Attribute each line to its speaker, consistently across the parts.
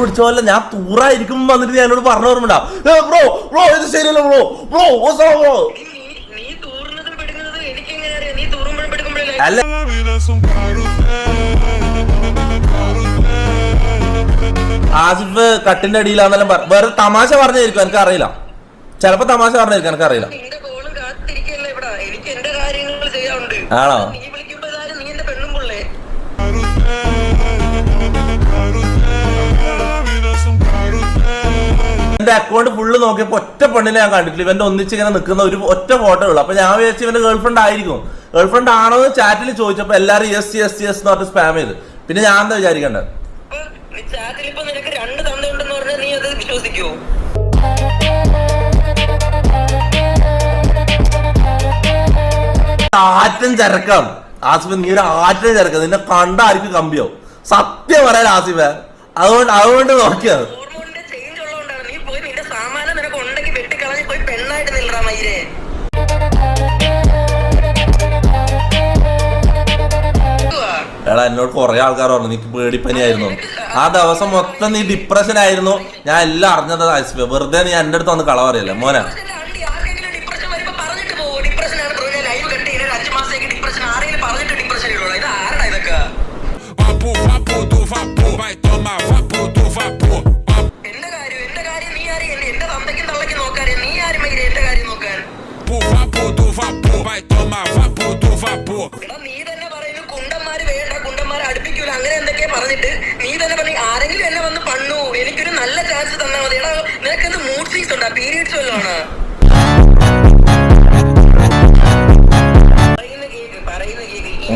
Speaker 1: പിടിച്ചോല്ല ഞാൻ തൂറായിരിക്കും വന്നിട്ട് ഞാനോട് പറഞ്ഞു ഓർമ്മ ബ്രോ ബ്രോ ഇത് ശരിയല്ല ബ്രോ ബ്രോ ബ്രോ അല്ല ആസിഫ് കട്ടിന്റെ അടിയിലാന്നെല്ലാം വേറെ തമാശ പറഞ്ഞായിരിക്കും എനിക്ക് അറിയില്ല ചിലപ്പോ തമാശ പറഞ്ഞായിരിക്കും എനിക്ക് അറിയില്ല ആണോ എന്റെ അക്കൗണ്ട് ഫുള്ള് നോക്കിയപ്പോ ഒറ്റ പെണ്ണിനെ ഞാൻ കണ്ടിട്ടില്ല. ഇവന്റെ ഒന്നിച്ചിങ്ങനെ നിൽക്കുന്ന ഒരു ഒറ്റ ഫോട്ടോ ഉള്ളു. അപ്പൊ ഞാൻ വിചാരിച്ചു ഇവന്റെ ഗേൾഫ്രണ്ട് ആയിരിക്കും. ഗേൾഫ്രണ്ട് ആണോ എന്ന് ചാറ്റിൽ ചോദിച്ചപ്പോ എല്ലാരും യെസ് യെസ് യെസ് എന്ന് പറഞ്ഞ് സ്പാം ചെയ്ത്. പിന്നെ ഞാൻ എന്താ വിചാരിക്കണ്ടേ ആറ്റം ചരക്കാം ആസിഫ്. നീ ഒരു ആറ്റം ചരക്കാം. നിന്നെ കണ്ടായിരിക്കും കമ്പിയോ സത്യം പറയാൻ ആസിഫ. അതുകൊണ്ട് നോക്കിയത് എടാ എന്നോട് കുറെ ആൾക്കാർ പറഞ്ഞു നീ പേടിപ്പനിയായിരുന്നു. ആ ദിവസം മൊത്തം നീ ഡിപ്രഷൻ ആയിരുന്നു. ഞാൻ എല്ലാം അറിഞ്ഞത് ആസിഫ. വെറുതെ നീ എന്റെ അടുത്ത് വന്ന് കള പറയല്ലേ മോനെ.
Speaker 2: അങ്ങനെ എന്തൊക്കെയാ പറഞ്ഞിട്ട് നീ തന്നെ പറഞ്ഞു ആരെങ്കിലും എന്നെ വന്ന് പണ്ണു എനിക്കൊരു നല്ല ചാൻസ് തന്നാൽ മതി. എടാ നിനക്കെന്ത് മൂഡ് സ്വിങ്സ് ഉണ്ടാ? പീരിയഡ്സ് വല്ലതാണ്? പറയുന്ന കേക്ക്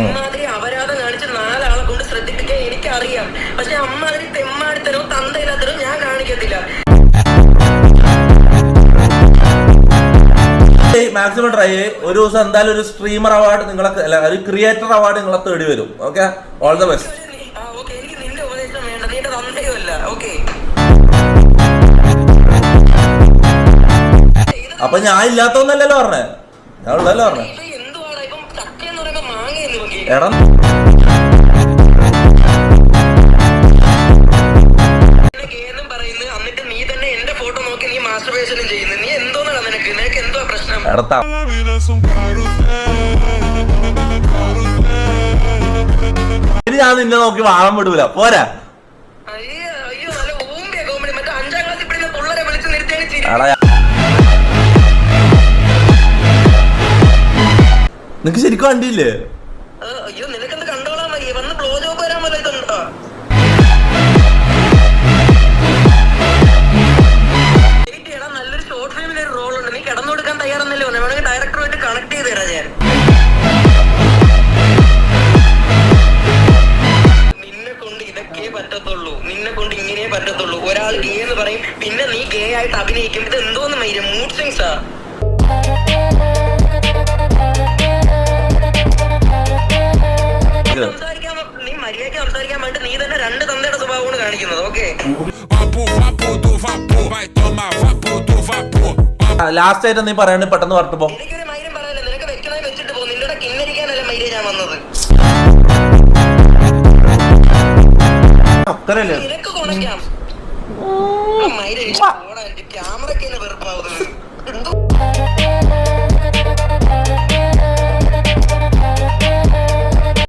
Speaker 2: ഇമാതിരി അപരാധം കാണിച്ച് 4 ആളെ കൊണ്ട് ശ്രദ്ധിപ്പിക്കാൻ എനിക്കറിയാം. പക്ഷെ അമ്മാതിരി തെമ്മാടിത്തരവും തന്തയില്ലാത്തരവും ഞാൻ കാണിക്കത്തില്ല.
Speaker 1: മാക്സിമം ട്രൈ ചെയ്യ്. ഒരു ദിവസം എന്തായാലും ഒരു സ്ട്രീമർ അവാർഡ് നിങ്ങളെ അല്ല ഒരു ക്രിയേറ്റർ അവാർഡ് നിങ്ങളെ തേടി വരും. Okay, all the best. അപ്പൊ ഞാൻ ഇല്ലാത്തൊന്നല്ലല്ലോ പറഞ്ഞേ, ഞാൻ ഉള്ളല്ലോ പറഞ്ഞേ. എടാ എടത്താ ഇനി ഞാൻ നിന്നെ നോക്കി വാഴം വിടൂല പോരാ. നിനക്ക് ശരിക്കും കണ്ടില്ലേ?
Speaker 2: അയ്യോ നിനക്കെന്ത് കണ്ടോളാൻ മതി. വന്ന് ബ്ലോ ജോബ് വരാൻ വല്ല ഇതുണ്ടോ? നല്ലൊരു ഷോർട്ട് ഫിലിമിൽ ഒരു റോൾ ഉണ്ട്. നീ കിടന്നു കൊടുക്കാൻ തയ്യാറൊന്നല്ലോ. വേണമെങ്കിൽ ഡയറക്ടറുമായിട്ട് കണക്ട് ചെയ്ത് തരാം ഞാൻ. നിന്നെ കൊണ്ട് ഇതൊക്കെ പറ്റത്തുള്ളൂ, നിന്നെ കൊണ്ട് ഇങ്ങനെ പറ്റത്തുള്ളൂ. ഒരാൾ ഗേ എന്ന് പറയും, പിന്നെ നീ ഗേ ആയിട്ട് അഭിനയിക്കും. ഇത് എന്തോന്ന് മൈര മൂഡ് സ്വിങ്സാ. നീ മര്യാദയ്ക്ക് സംസാരിക്കാൻ വേണ്ടി നീ തന്നെ 2 തന്തയുടെ സ്വഭാവമാണ് കാണിക്കുന്നത്. ഓക്കെ,
Speaker 1: ലാസ്റ്റ് ആയിട്ട് നീ പറയണേ പെട്ടെന്ന് പറഞ്ഞു പോ.
Speaker 2: എനിക്കൊരു മൈരം പറയാനില്ല. നിനക്ക് വെക്കണേ വെച്ചിട്ട് പോകും. നിന്റെ കിന്നരിക്കാനല്ല മൈര ഞാൻ വന്നത്. നിനക്ക് കൊണക്കാം മൈര. ക്യാമറയ്ക്ക് തന്നെ വെറുപ്പാവുന്നത് എന്തോ.